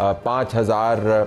5000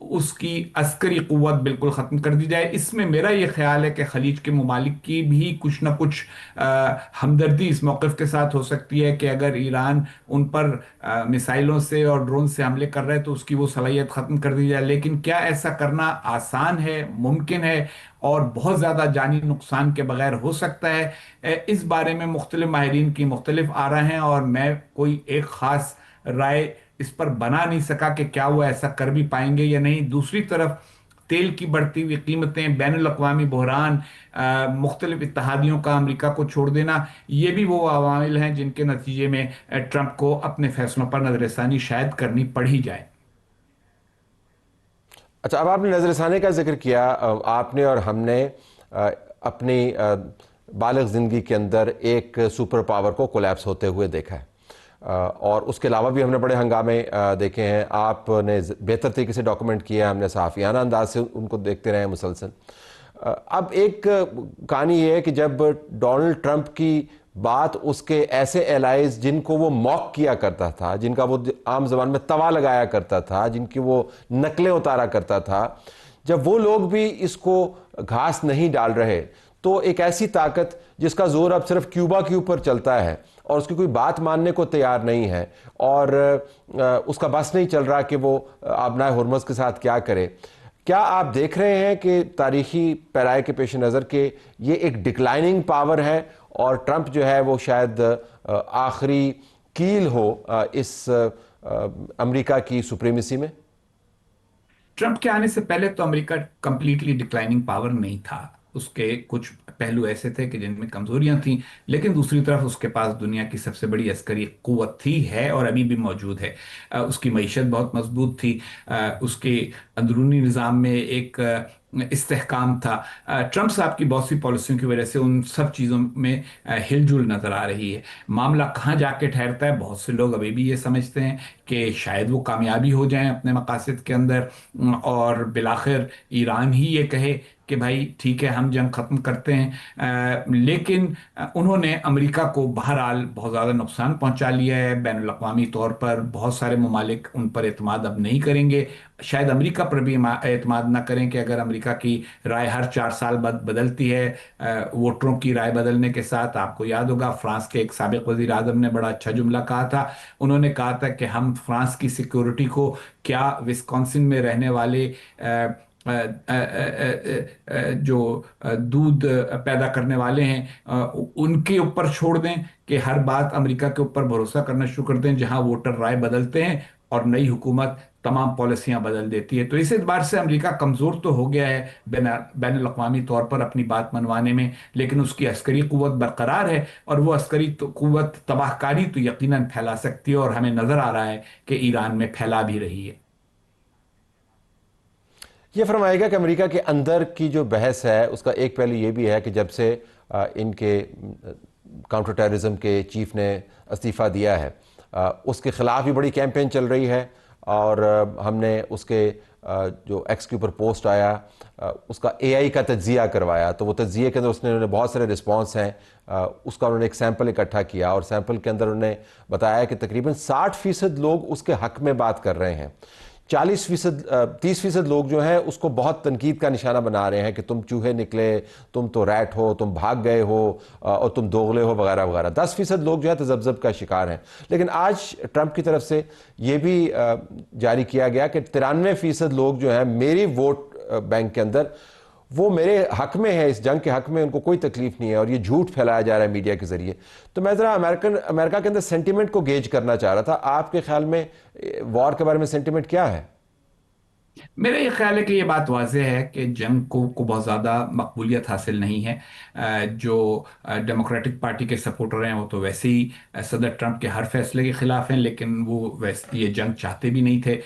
اس کی عسکری قوت بالکل ختم کر دی جائے۔ اس میں میرا یہ خیال ہے کہ خلیج کے ممالک کی بھی کچھ نہ کچھ ہمدردی اس موقف کے ساتھ ہو سکتی ہے، کہ اگر ایران ان پر میسائلوں سے اور ڈرون سے حملے کر رہے تو اس کی وہ صلاحیت ختم کر دی جائے۔ لیکن کیا ایسا کرنا آسان ہے، ممکن ہے اور بہت زیادہ جانی نقصان کے بغیر ہو سکتا ہے؟ اس بارے میں مختلف ماہرین کی مختلف آراء ہیں، اور میں کوئی ایک خاص رائے اس پر بنا نہیں سکا کہ کیا وہ ایسا کر بھی پائیں گے یا نہیں۔ دوسری طرف تیل کی بڑھتی ہوئی قیمتیں، بین الاقوامی بحران، مختلف اتحادیوں کا امریکہ کو چھوڑ دینا، یہ بھی وہ عوامل ہیں جن کے نتیجے میں ٹرمپ کو اپنے فیصلوں پر نظر ثانی شاید کرنی پڑ ہی جائے۔ اچھا، اب آپ نے نظر ثانی کا ذکر کیا۔ آپ نے اور ہم نے اپنی بالغ زندگی کے اندر ایک سپر پاور کو کولیپس ہوتے ہوئے دیکھا ہے، اور اس کے علاوہ بھی ہم نے بڑے ہنگامے دیکھے ہیں۔ آپ نے بہتر طریقے سے ڈاکومنٹ کیا، ہم نے صحافیانہ انداز سے ان کو دیکھتے رہے ہیں مسلسل۔ اب ایک کہانی یہ ہے کہ جب ڈونلڈ ٹرمپ کی بات اس کے ایسے الائز جن کو وہ موک کیا کرتا تھا، جن کا وہ عام زبان میں توا لگایا کرتا تھا، جن کی وہ نقلیں اتارا کرتا تھا، جب وہ لوگ بھی اس کو گھاس نہیں ڈال رہے، تو ایک ایسی طاقت جس کا زور اب صرف کیوبا کے اوپر چلتا ہے اور اس کی کوئی بات ماننے کو تیار نہیں ہے، اور اس کا بس نہیں چل رہا کہ وہ آبنائے ہرمز کے ساتھ کیا کرے، کیا آپ دیکھ رہے ہیں کہ تاریخی پیرائے کے پیش نظر کے یہ ایک ڈکلائننگ پاور ہے، اور ٹرمپ جو ہے وہ شاید آخری کیل ہو اس امریکہ کی سپریمیسی میں؟ ٹرمپ کے آنے سے پہلے تو امریکہ کمپلیٹلی ڈکلائننگ پاور نہیں تھا۔ اس کے کچھ پہلو ایسے تھے کہ جن میں کمزوریاں تھیں، لیکن دوسری طرف اس کے پاس دنیا کی سب سے بڑی عسکری قوت تھی، ہے اور ابھی بھی موجود ہے۔ اس کی معیشت بہت مضبوط تھی، اس کے اندرونی نظام میں ایک استحکام تھا۔ ٹرمپ صاحب کی بہت سی پالیسیوں کی وجہ سے ان سب چیزوں میں ہل جل نظر آ رہی ہے۔ معاملہ کہاں جا کے ٹھہرتا ہے، بہت سے لوگ ابھی بھی یہ سمجھتے ہیں کہ شاید وہ کامیابی ہو جائیں اپنے مقاصد کے اندر، اور بالآخر ایران ہی یہ کہے کہ بھائی ٹھیک ہے ہم جنگ ختم کرتے ہیں۔ لیکن انہوں نے امریکہ کو بہرحال بہت زیادہ نقصان پہنچا لیا ہے بین الاقوامی طور پر۔ بہت سارے ممالک ان پر اعتماد اب نہیں کریں گے، شاید امریکہ پر بھی اعتماد نہ کریں، کہ اگر امریکہ کی رائے ہر 4 سال بعد بدلتی ہے ووٹروں کی رائے بدلنے کے ساتھ۔ آپ کو یاد ہوگا فرانس کے ایک سابق وزیر اعظم نے بڑا اچھا جملہ کہا تھا، انہوں نے کہا تھا کہ ہم فرانس کی سیکیورٹی کو کیا وسکونسن میں رہنے والے جو دودھ پیدا کرنے والے ہیں ان کے اوپر چھوڑ دیں، کہ ہر بات امریکہ کے اوپر بھروسہ کرنا شروع کر دیں، جہاں ووٹر رائے بدلتے ہیں اور نئی حکومت تمام پالیسیاں بدل دیتی ہے۔ تو اس اعتبار سے امریکہ کمزور تو ہو گیا ہے بین الاقوامی طور پر اپنی بات منوانے میں، لیکن اس کی عسکری قوت برقرار ہے، اور وہ عسکری قوت تباہ کاری تو یقیناً پھیلا سکتی ہے، اور ہمیں نظر آ رہا ہے کہ ایران میں پھیلا بھی رہی ہے۔ یہ فرمائے گا کہ امریکہ کے اندر کی جو بحث ہے اس کا ایک پہلو یہ بھی ہے کہ جب سے ان کے کاؤنٹر ٹیررزم کے چیف نے استعفیٰ دیا ہے، اس کے خلاف بھی بڑی کیمپین چل رہی ہے، اور ہم نے اس کے جو ایکس کے اوپر پوسٹ آیا اس کا اے آئی کا تجزیہ کروایا، تو وہ تجزیے کے اندر انہوں نے بہت سارے رسپانس ہیں، اس کا انہوں نے ایک سیمپل اکٹھا کیا، اور سیمپل کے اندر انہوں نے بتایا کہ تقریباً 60% لوگ اس کے حق میں بات کر رہے ہیں، 30% لوگ جو ہیں اس کو بہت تنقید کا نشانہ بنا رہے ہیں کہ تم چوہے نکلے، تم تو ریٹ ہو، تم بھاگ گئے ہو، اور تم دوغلے ہو، وغیرہ وغیرہ۔ 10% لوگ جو ہے تذبذب کا شکار ہیں۔ لیکن آج ٹرمپ کی طرف سے یہ بھی جاری کیا گیا کہ 93% لوگ جو ہیں میری ووٹ بینک کے اندر وہ میرے حق میں ہے، اس جنگ کے حق میں، ان کو کوئی تکلیف نہیں ہے، اور یہ جھوٹ پھیلایا جا رہا ہے میڈیا کے ذریعے۔ تو میں ذرا امریکہ کے اندر سینٹیمنٹ کو گیج کرنا چاہ رہا تھا، آپ کے خیال میں وار کے بارے میں سینٹیمنٹ کیا ہے؟ میرا یہ خیال ہے کہ یہ بات واضح ہے کہ جنگ کو بہت زیادہ مقبولیت حاصل نہیں ہے۔ جو ڈیموکریٹک پارٹی کے سپورٹر ہیں وہ تو ویسے ہی صدر ٹرمپ کے ہر فیصلے کے خلاف ہیں، لیکن وہ یہ جنگ چاہتے بھی نہیں تھے۔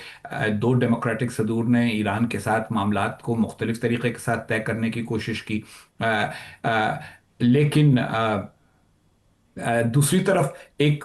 دو ڈیموکریٹک صدور نے ایران کے ساتھ معاملات کو مختلف طریقے کے ساتھ طے کرنے کی کوشش کی، لیکن دوسری طرف ایک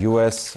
US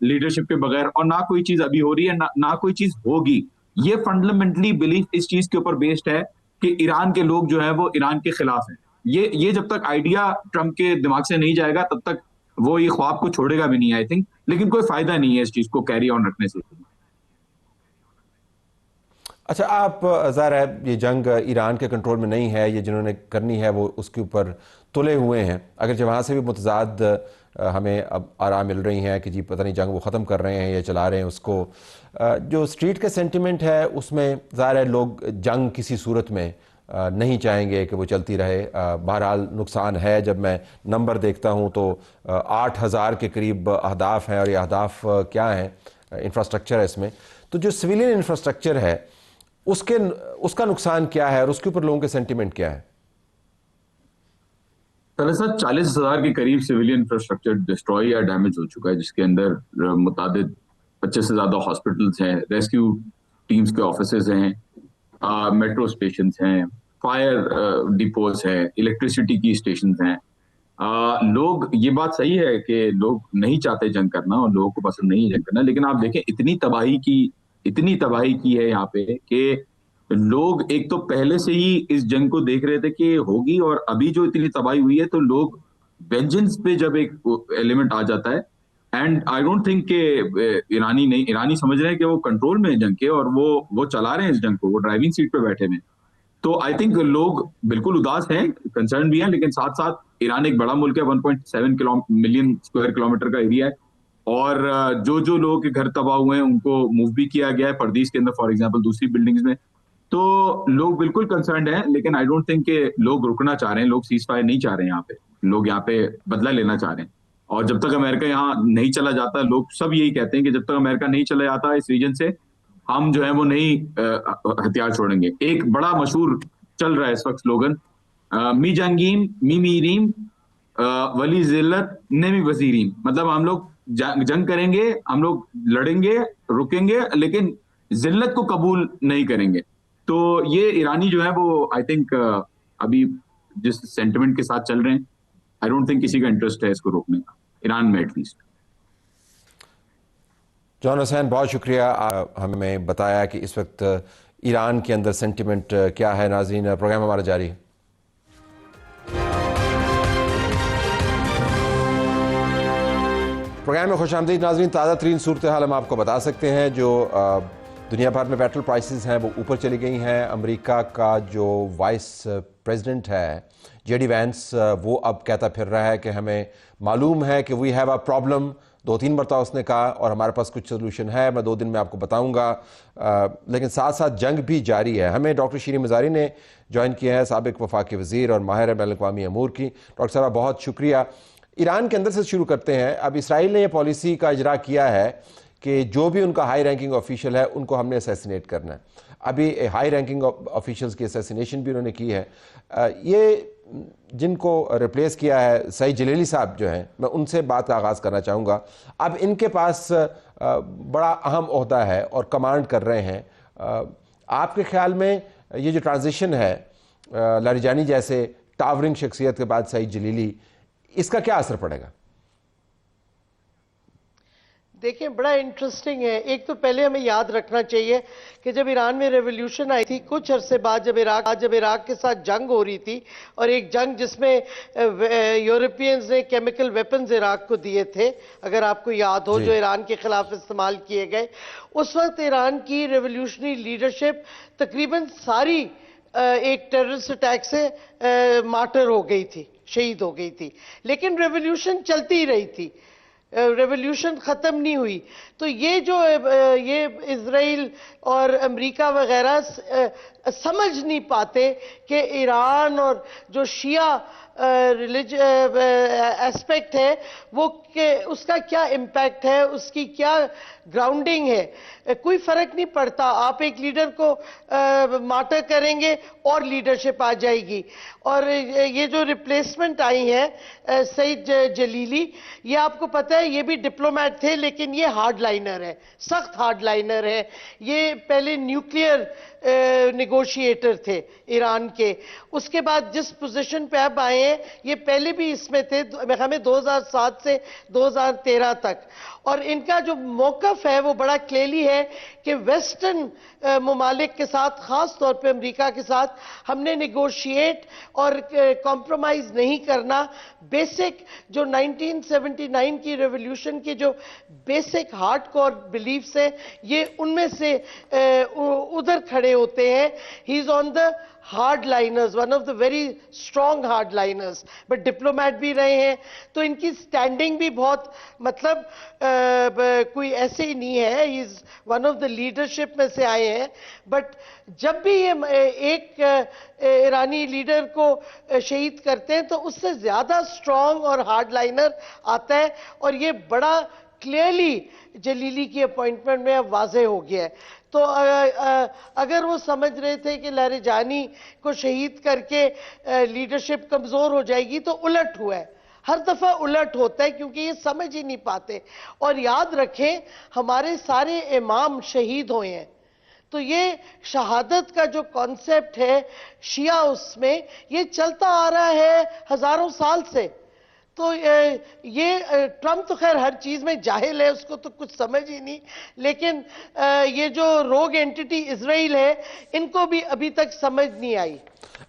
لیڈرشپ کے بغیر, اور نہ کوئی چیز ابھی ہو رہی ہے, نہ کوئی چیز ہوگی. یہ فنڈامنٹلی بلیف اس چیز کے اوپر بیسڈ ہے کہ ایران کے لوگ جو ہے وہ ایران کے خلاف ہیں. یہ جب تک آئیڈیا ٹرمپ کے دماغ سے نہیں جائے گا تب تک وہ یہ خواب کو چھوڑے گا بھی نہیں, آئی تھنک. لیکن کوئی فائدہ نہیں ہے اس چیز کو کیری آن رکھنے سے. اچھا, آپ ظاہر ہے یہ جنگ ایران کے کنٹرول میں نہیں ہے, یہ جنہوں نے کرنی ہے وہ اس کے اوپر تلے ہوئے ہیں, اگرچہ وہاں سے بھی متضاد ہمیں اب آراء مل رہی ہیں کہ جی پتہ نہیں جنگ وہ ختم کر رہے ہیں یا چلا رہے ہیں اس کو. جو اسٹریٹ کا سینٹیمنٹ ہے اس میں ظاہر ہے لوگ جنگ کسی صورت میں نہیں چاہیں گے کہ وہ چلتی رہے. بہرحال نقصان ہے, جب میں نمبر دیکھتا ہوں تو 8,000 کے قریب اہداف ہیں, اور یہ اہداف کیا ہیں, انفراسٹرکچر ہے اس میں. تو جو سویلین انفراسٹرکچر ہے اس کا نقصان کیا ہے اور اس کے اوپر لوگوں کے سینٹیمنٹ کیا ہے؟ پہلے سر 40,000 کے قریب سویلین انفراسٹرکچر ڈسٹروئی یا ڈیمیج ہو چکا ہے, جس کے اندر متعدد 25 سے زیادہ ہاسپٹلس ہیں, ریسکیو ٹیمز کے آفیسز ہیں, میٹرو اسٹیشنز ہیں, فائر ڈیپوز ہیں, الیکٹریسٹی کی اسٹیشنز ہیں. لوگ, یہ بات صحیح ہے کہ لوگ نہیں چاہتے جنگ کرنا اور لوگوں کو پسند نہیں ہے جنگ کرنا, لیکن آپ دیکھیں اتنی تباہی کی ہے یہاں پہ کہ لوگ ایک تو پہلے سے ہی اس جنگ کو دیکھ رہے تھے کہ ہوگی, اور ابھی جو اتنی تباہی ہوئی ہے تو لوگ وینجنس پہ جب ایک ایلیمنٹ آ جاتا ہے, اینڈ آئی ڈونٹ تھنک کہ ایرانی سمجھ رہے ہیں کہ وہ کنٹرول میں ہے جنگ کے, اور وہ چلا رہے ہیں اس جنگ کو, وہ ڈرائیونگ سیٹ پہ بیٹھے ہیں. تو آئی تھنک لوگ بالکل اداس ہیں, کنسرن بھی ہیں, لیکن ساتھ ساتھ ایران ایک بڑا ملک ہے, 1.7 ملین اسکوائر کلومیٹر کا ایریا ہے, اور جو لوگوں کے گھر تباہ ہوئے ہیں ان کو موو بھی کیا گیا ہے پردیس کے اندر, فار ایگزامپل دوسری بلڈنگز میں. تو لوگ بالکل کنسرنڈ ہیں, لیکن آئی ڈونٹ تھنک کہ لوگ رکنا چاہ رہے ہیں, لوگ سیز فائر نہیں چاہ رہے ہیں یہاں پہ, لوگ یہاں پہ بدلہ لینا چاہ رہے ہیں. اور جب تک امریکہ یہاں نہیں چلا جاتا, لوگ سب یہی کہتے ہیں کہ جب تک امریکہ نہیں چلا جاتا اس ریجن سے, ہم جو ہے وہ نہیں ہتھیار چھوڑیں گے. ایک بڑا مشہور چل رہا ہے اس وقت سلوگن, می جنگیم می میریم ولی ذلت نمی وزیریم, مطلب ہم لوگ جنگ کریں گے, ہم لوگ لڑیں گے, رکیں گے, لیکن ذلت کو قبول نہیں کریں گے. تو یہ ایرانی جو ہے وہ آئی تھنک ابھی جس سینٹیمنٹ کے ساتھ چل رہے ہیں, آئی ڈونٹ تھنک کسی کا انٹرسٹ ہے اس کو روکنے کا, ایران میں ایٹ لیسٹ. جان حسین, بہت شکریہ, ہمیں بتایا کہ اس وقت ایران کے اندر سینٹیمنٹ کیا ہے. ناظرین, پروگرام ہمارا جاری ہے. پروگرام میں خوش آمدید ناظرین. تازہ ترین صورتحال ہم آپ کو بتا سکتے ہیں. جو دنیا بھر میں پیٹرول پرائسز ہیں وہ اوپر چلی گئی ہیں. امریکہ کا جو وائس پریزیڈنٹ ہے جے ڈی وینس, وہ اب کہتا پھر رہا ہے کہ ہمیں معلوم ہے کہ وی ہیو اے پرابلم. 2-3 مرتبہ اس نے کہا, اور ہمارے پاس کچھ سلوشن ہے, میں 2 دن میں آپ کو بتاؤں گا. لیکن ساتھ ساتھ جنگ بھی جاری ہے. ہمیں ڈاکٹر شیریں مزاری نے جوائن کیا ہے, سابق وفاقی وزیر اور ماہر بین الاقوامی امور کی. ڈاکٹر صاحبہ بہت شکریہ. ایران کے اندر سے شروع کرتے ہیں. اب اسرائیل نے یہ پالیسی کا اجرا کیا ہے کہ جو بھی ان کا ہائی رینکنگ آفیشیل ہے ان کو ہم نے اسیسینیٹ کرنا ہے. ابھی ہائی رینکنگ آفیشلز کی اسیسینیشن بھی انہوں نے کی ہے. یہ جن کو ریپلیس کیا ہے سعید جلیلی صاحب جو ہیں, میں ان سے بات کا آغاز کرنا چاہوں گا. اب ان کے پاس بڑا اہم عہدہ ہے اور کمانڈ کر رہے ہیں. آپ کے خیال میں یہ جو ٹرانزیشن ہے لاریجانی جیسے ٹاورنگ شخصیت کے بعد سعید جلیلی, اس کا کیا اثر پڑے گا؟ دیکھیں, بڑا انٹرسٹنگ ہے. ایک تو پہلے ہمیں یاد رکھنا چاہیے کہ جب ایران میں ریولیوشن آئی تھی, کچھ عرصے بعد جب عراق کے ساتھ جنگ ہو رہی تھی, اور ایک جنگ جس میں یورپینز نے کیمیکل ویپنز عراق کو دیے تھے, اگر آپ کو یاد ہو, جو ایران کے خلاف استعمال کیے گئے, اس وقت ایران کی ریولیوشنری لیڈرشپ تقریباً ساری ایک ٹیررسٹ اٹیک سے مارٹر ہو گئی تھی, شہید ہو گئی تھی. لیکن ریولیوشن چلتی ہی رہی تھی, ریولیوشن ختم نہیں ہوئی. تو یہ جو یہ اسرائیل اور امریکہ وغیرہ سمجھ نہیں پاتے کہ ایران اور جو شیعہ ایسپیکٹ ہے وہ کہ اس کا کیا امپیکٹ ہے, اس کی کیا گراؤنڈنگ ہے. کوئی فرق نہیں پڑتا, آپ ایک لیڈر کو مارٹر کریں گے اور لیڈرشپ آ جائے گی. اور یہ جو ریپلیسمنٹ آئی ہے سعید جلیلی, یہ آپ کو پتہ ہے یہ بھی ڈپلومیٹ تھے, لیکن یہ ہارڈ لائنر ہے, سخت ہارڈ لائنر ہے. یہ پہلے نیوکلیئر نیگوشیٹر تھے ایران کے. اس کے بعد جس پوزیشن پہ اب آئے ہیں یہ پہلے بھی اس میں تھے ہمیں 2007 سے 2013 تک. اور ان کا جو موقف ہے وہ بڑا کلیئرلی ہے کہ ویسٹرن ممالک کے ساتھ خاص طور پہ امریکہ کے ساتھ ہم نے نیگوشیٹ اور کمپرومائز نہیں کرنا. بیسک جو 1979 کی ریولیوشن کے جو بیسک ہارڈ کور بلیفز ہیں یہ ان میں سے ادھر کھڑے ہوتے ہیں. He is one the hard liners, one of the very strong hard liners, but diplomat بھی رہے ہیں. تو ان کی سٹینڈنگ بھی بہت مطلب کوئی ایسے ہی نہیں ہے, he is one of the leadership میں سے آئے ہیں. بٹ جب بھی یہ ایک ایرانی لیڈر کو شہید کرتے ہیں تو اس سے زیادہ اسٹرانگ اور ہارڈ لائنر آتا ہے, اور یہ بڑا کلیئرلی جلیلی کی اپوائنٹمنٹ میں اب واضح ہو گیا ہے. تو اگر وہ سمجھ رہے تھے کہ لاریجانی کو شہید کر کے لیڈرشپ کمزور ہو جائے گی تو الٹ ہوا ہے. ہر دفعہ الٹ ہوتا ہے کیونکہ یہ سمجھ ہی نہیں پاتے. اور یاد رکھیں ہمارے سارے امام شہید ہوئے ہیں, تو یہ شہادت کا جو کانسیپٹ ہے شیعہ اس میں یہ چلتا آ رہا ہے ہزاروں سال سے. تو یہ ٹرمپ تو خیر ہر چیز میں جاہل ہے, اس کو تو کچھ سمجھ ہی نہیں, لیکن یہ جو روگ اینٹی اسرائیل ہے ان کو بھی ابھی تک سمجھ نہیں آئی.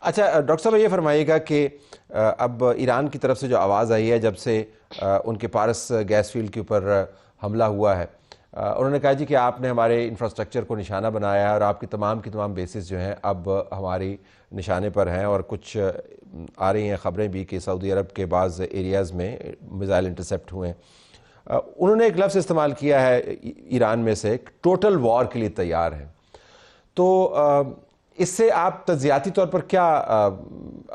اچھا ڈاکٹر صاحب یہ فرمائیے گا کہ اب ایران کی طرف سے جو آواز آئی ہے جب سے ان کے پارس گیس فیلڈ کے اوپر حملہ ہوا ہے, انہوں نے کہا جی کہ آپ نے ہمارے انفراسٹرکچر کو نشانہ بنایا ہے اور آپ کی تمام بیسز جو ہیں اب ہماری نشانے پر ہیں, اور کچھ آ رہی ہیں خبریں بھی کہ سعودی عرب کے بعض ایریاز میں میزائل انٹرسیپٹ ہوئے ہیں. انہوں نے ایک لفظ استعمال کیا ہے ایران میں سے, ٹوٹل وار کے لیے تیار ہیں. تو اس سے آپ تجزیاتی طور پر کیا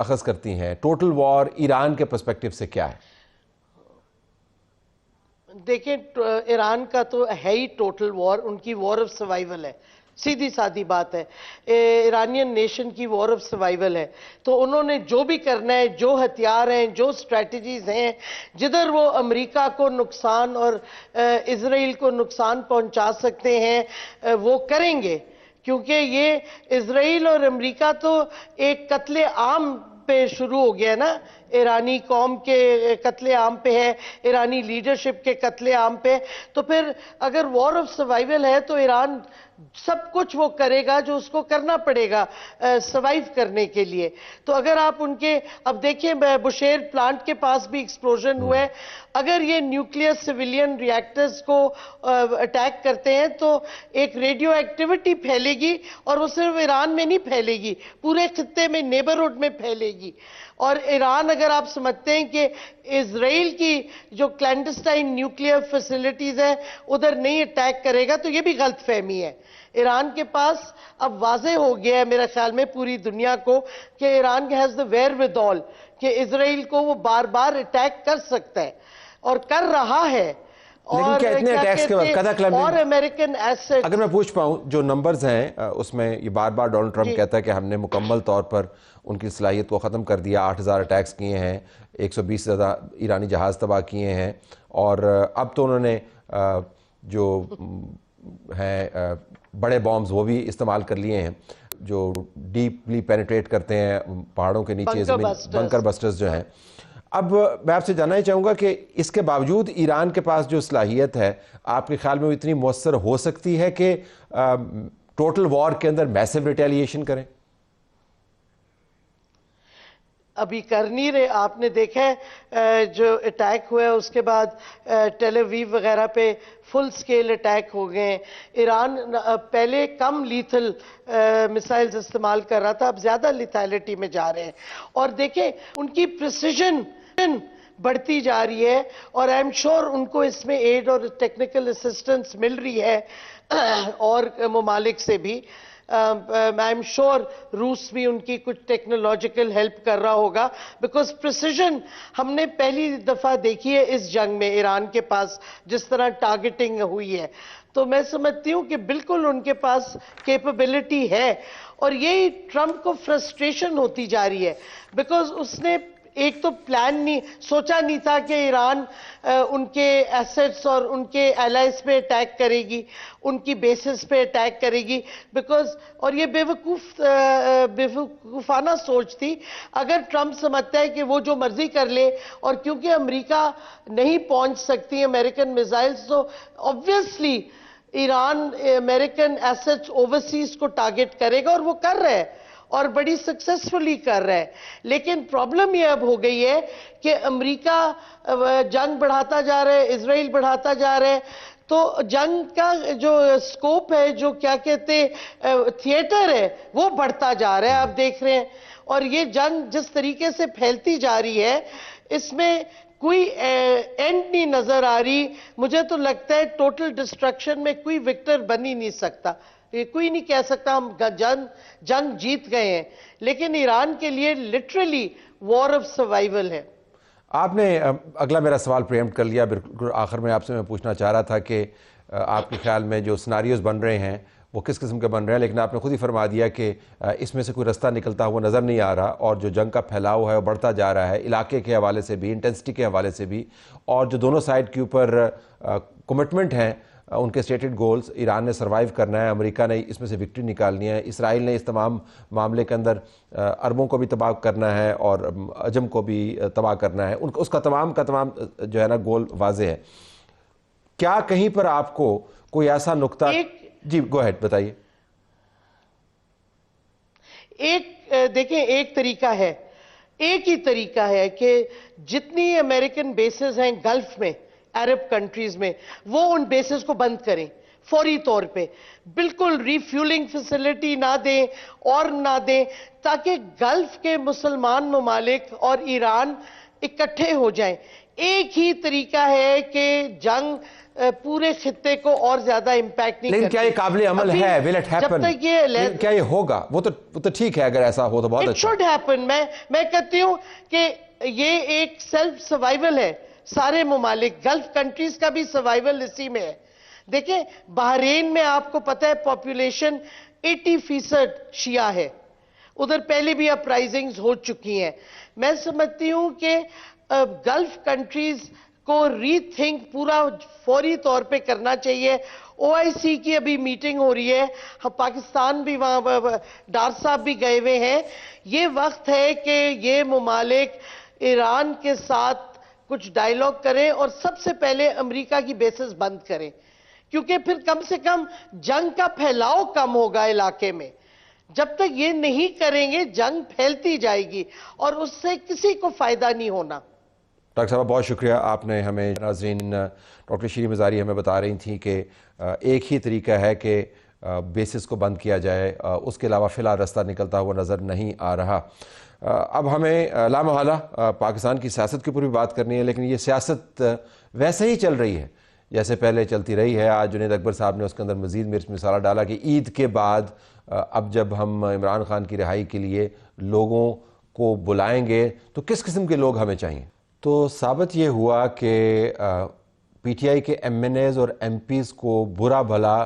اخذ کرتی ہیں؟ ٹوٹل وار ایران کے پرسپیکٹیو سے کیا ہے؟ دیکھیں ایران کا تو ہے ہی ٹوٹل وار, ان کی وار آف سروائیول ہے, سیدھی سادھی بات ہے. ایرانین نیشن کی وار آف سروائیول ہے. تو انہوں نے جو بھی کرنا ہے, جو ہتھیار ہیں, جو سٹریٹجیز ہیں, جدھر وہ امریکہ کو نقصان اور اسرائیل کو نقصان پہنچا سکتے ہیں وہ کریں گے. کیونکہ یہ اسرائیل اور امریکہ تو ایک قتل عام پہ شروع ہو گیا نا, ایرانی قوم کے قتل عام پہ ہے, ایرانی لیڈرشپ کے قتل عام پہ. تو پھر اگر وار آف سروائیول ہے تو ایران سب کچھ وہ کرے گا جو اس کو کرنا پڑے گا سروائیو کرنے کے لیے. تو اگر آپ ان کے اب دیکھیں بشیر پلانٹ کے پاس بھی ایکسپلوژن ہوا ہے, اگر یہ نیوکلیئر سیویلین ری ایکٹرز کو اٹیک کرتے ہیں تو ایک ریڈیو ایکٹیویٹی پھیلے گی, اور وہ صرف ایران میں نہیں پھیلے گی, پورے خطے میں نیبرہڈ میں پھیلے گی. اور ایران اگر آپ سمجھتے ہیں کہ اسرائیل کی جو کلینڈسٹائن نیوکلیئر فیسلٹیز ہیں ادھر نہیں اٹیک کرے گا تو یہ بھی غلط فہمی ہے. ایران کے پاس اب واضح ہو گیا ہے میرے خیال میں پوری دنیا کو کہ Iran has the where with all کہ اسرائیل کو وہ بار بار اٹیک کر سکتا ہے اور کر رہا ہے. لیکن کیا اتنے اٹیکس کے بعد اور امریکن ایسٹ, اگر میں پوچھ پاؤں جو نمبرز ہیں اس میں یہ بار بار ڈونلڈ ٹرمپ کہتا ہے کہ ہم نے مکمل طور پر ان کی صلاحیت کو ختم کر دیا, 8000 اٹیکس کیے ہیں, 120 سے زیادہ ایرانی جہاز تباہ کیے ہیں, اور اب تو انہوں نے جو ہیں بڑے بامز وہ بھی استعمال کر لیے ہیں جو ڈیپلی پینیٹریٹ کرتے ہیں پہاڑوں کے نیچے زمین, بنکر بسٹرز جو ہیں. اب میں آپ سے جاننا ہی چاہوں گا کہ اس کے باوجود ایران کے پاس جو صلاحیت ہے آپ کے خیال میں وہ اتنی مؤثر ہو سکتی ہے کہ ٹوٹل وار کے اندر میسو ریٹیلیشن کریں؟ ابھی کر نہیں رہے. آپ نے دیکھا ہے جو اٹیک ہوا ہے اس کے بعد ٹیل اویو وغیرہ پہ فل سکیل اٹیک ہو گئے ہیں. ایران پہلے کم لیتھل میسائلز استعمال کر رہا تھا, اب زیادہ لیتھیلٹی میں جا رہے ہیں. اور دیکھیں ان کی پریسیجن بڑھتی جا رہی ہے, اور آئی ایم شور ان کو اس میں ایڈ اور ٹیکنیکل اسسٹنس مل رہی ہے اور ممالک سے بھی. آئی ایم شور روس بھی ان کی کچھ ٹیکنالوجیکل ہیلپ کر رہا ہوگا, بیکاز پریسیجن ہم نے پہلی دفعہ دیکھی ہے اس جنگ میں ایران کے پاس جس طرح ٹارگیٹنگ ہوئی ہے. تو میں سمجھتی ہوں کہ بالکل ان کے پاس کیپیبلٹی ہے, اور یہی ٹرمپ کو فرسٹریشن ہوتی جا رہی ہے بیکاز اس نے ایک تو پلان نہیں سوچا نہیں تھا کہ ایران ان کے ایسٹس اور ان کے الائز پہ اٹیک کرے گی، ان کی بیسز پہ اٹیک کرے گی، بیکاز اور یہ بیوقوفانہ سوچ تھی. اگر ٹرمپ سمجھتا ہے کہ وہ جو مرضی کر لے، اور کیونکہ امریکہ نہیں پہنچ سکتی امریکن میزائلز، تو obviously Iran American assets overseas کو ٹارگٹ کرے گا، اور وہ کر رہا ہے اور بڑی سکسیسفلی کر رہا ہے. لیکن پرابلم یہ اب ہو گئی ہے کہ امریکہ جنگ بڑھاتا جا رہا ہے، اسرائیل بڑھاتا جا رہا ہے، تو جنگ کا جو سکوپ ہے، جو کیا کہتے تھیٹر ہے، وہ بڑھتا جا رہا ہے. آپ دیکھ رہے ہیں، اور یہ جنگ جس طریقے سے پھیلتی جا رہی ہے، اس میں کوئی اینڈ نہیں نظر آ رہی. مجھے تو لگتا ہے ٹوٹل ڈسٹرکشن میں کوئی وکٹر بن ہی نہیں سکتا. کوئی نہیں کہہ سکتا ہم جنگ جیت گئے ہیں، لیکن ایران کے لیے لٹرلی وار آف سروائیول ہے. آپ نے اگلا میرا سوال پریمپٹ کر لیا. بالکل آخر میں آپ سے میں پوچھنا چاہ رہا تھا کہ آپ کے خیال میں جو سناریوز بن رہے ہیں وہ کس قسم کے بن رہے ہیں، لیکن آپ نے خود ہی فرما دیا کہ اس میں سے کوئی رستہ نکلتا ہوا نظر نہیں آ رہا، اور جو جنگ کا پھیلاؤ ہے وہ بڑھتا جا رہا ہے، علاقے کے حوالے سے بھی، انٹینسٹی کے حوالے سے بھی، اور جو دونوں سائڈ کے اوپر کمٹمنٹ ہیں ان کے سٹیٹڈ گولز. ایران نے سروائیو کرنا ہے، امریکہ نے اس میں سے وکٹری نکالنی ہے، اسرائیل نے اس تمام معاملے کے اندر عربوں کو بھی تباہ کرنا ہے اور عجم کو بھی تباہ کرنا ہے. اس کا تمام جو ہے نا گول واضح ہے. کیا کہیں پر آپ کو کوئی ایسا نقطہ جی گو ہیڈ بتائیے. دیکھیں ایک طریقہ ہے، ایک ہی طریقہ ہے کہ جتنی امریکن بیسز ہیں گلف میں، عرب کنٹریز میں، وہ ان بیسز کو بند کریں فوری طور پہ. بالکل ریفیولنگ فیسلٹی نہ دیں اور نہ دیں، تاکہ گلف کے مسلمان ممالک اور ایران اکٹھے ہو جائیں. ایک ہی طریقہ ہے کہ جنگ پورے خطے کو اور زیادہ امپیکٹ نہیں کرتی. لیکن کیا یہ قابل عمل ہے؟ will it happen؟ جب تک یہ کیا یہ ہوگا؟ وہ تو ٹھیک ہے، اگر ایسا ہو تو بہت اچھا. It should happen. میں کہتی ہوں کہ یہ ایک سیلف سروائیول ہے. سارے ممالک گلف کنٹریز کا بھی سروائیول اسی میں ہے. دیکھیں بحرین میں آپ کو پتہ ہے پاپولیشن 80% شیعہ ہے، ادھر پہلے بھی اپرائزنگز ہو چکی ہیں. میں سمجھتی ہوں کہ گلف کنٹریز کو ری تھنک پورا فوری طور پہ کرنا چاہیے. OIC کی ابھی میٹنگ ہو رہی ہے، پاکستان بھی وہاں ڈار صاحب بھی گئے ہوئے ہیں. یہ وقت ہے کہ یہ ممالک ایران کے ساتھ کچھ ڈائیلاگ کریں اور سب سے پہلے امریکہ کی بیسز بند کریں، کیونکہ پھر کم سے کم جنگ کا پھیلاؤ کم ہوگا علاقے میں. جب تک یہ نہیں کریں گے جنگ پھیلتی جائے گی اور اس سے کسی کو فائدہ نہیں ہونا. ڈاکٹر صاحب بہت شکریہ. آپ نے ہمیں ناظرین ڈاکٹر شیریں مزاری ہمیں بتا رہی تھیں کہ ایک ہی طریقہ ہے کہ بیسز کو بند کیا جائے، اس کے علاوہ فی الحال رستہ نکلتا ہوا نظر نہیں آ رہا. اب ہمیں لامحالہ پاکستان کی سیاست کے اوپر بھی بات کرنی ہے، لیکن یہ سیاست ویسے ہی چل رہی ہے جیسے پہلے چلتی رہی ہے. آج جنید اکبر صاحب نے اس کے اندر مزید مرچ مسالہ ڈالا کہ عید کے بعد اب جب ہم عمران خان کی رہائی کے لیے لوگوں کو بلائیں گے تو کس قسم کے لوگ ہمیں چاہیے. تو ثابت یہ ہوا کہ پی ٹی آئی کے ایم این ایز اور ایم پیز کو برا بھلا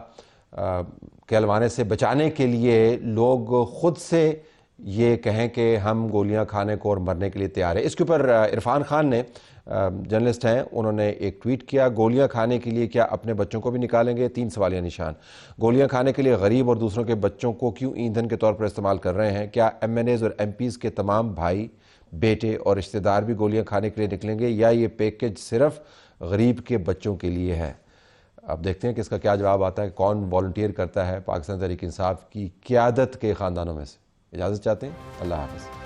کہلوانے سے بچانے کے لیے لوگ خود سے یہ کہیں کہ ہم گولیاں کھانے کو اور مرنے کے لیے تیار ہیں. اس کے اوپر عرفان خان نے جرنلسٹ ہیں، انہوں نے ایک ٹویٹ کیا، گولیاں کھانے کے لیے کیا اپنے بچوں کو بھی نکالیں گے؟ 3 سوالیہ نشان. گولیاں کھانے کے لیے غریب اور دوسروں کے بچوں کو کیوں ایندھن کے طور پر استعمال کر رہے ہیں؟ کیا ایم این ایز اور ایم پیز کے تمام بھائی، بیٹے اور رشتہ دار بھی گولیاں کھانے کے لیے نکلیں گے، یا یہ پیکج صرف غریب کے بچوں کے لیے ہے؟ اب دیکھتے ہیں کہ اس کا کیا جواب آتا ہے، کون والنٹیئر کرتا ہے پاکستان تحریک انصاف کی قیادت کے خاندانوں میں سے. اجازت چاہتے ہیں. اللہ حافظ.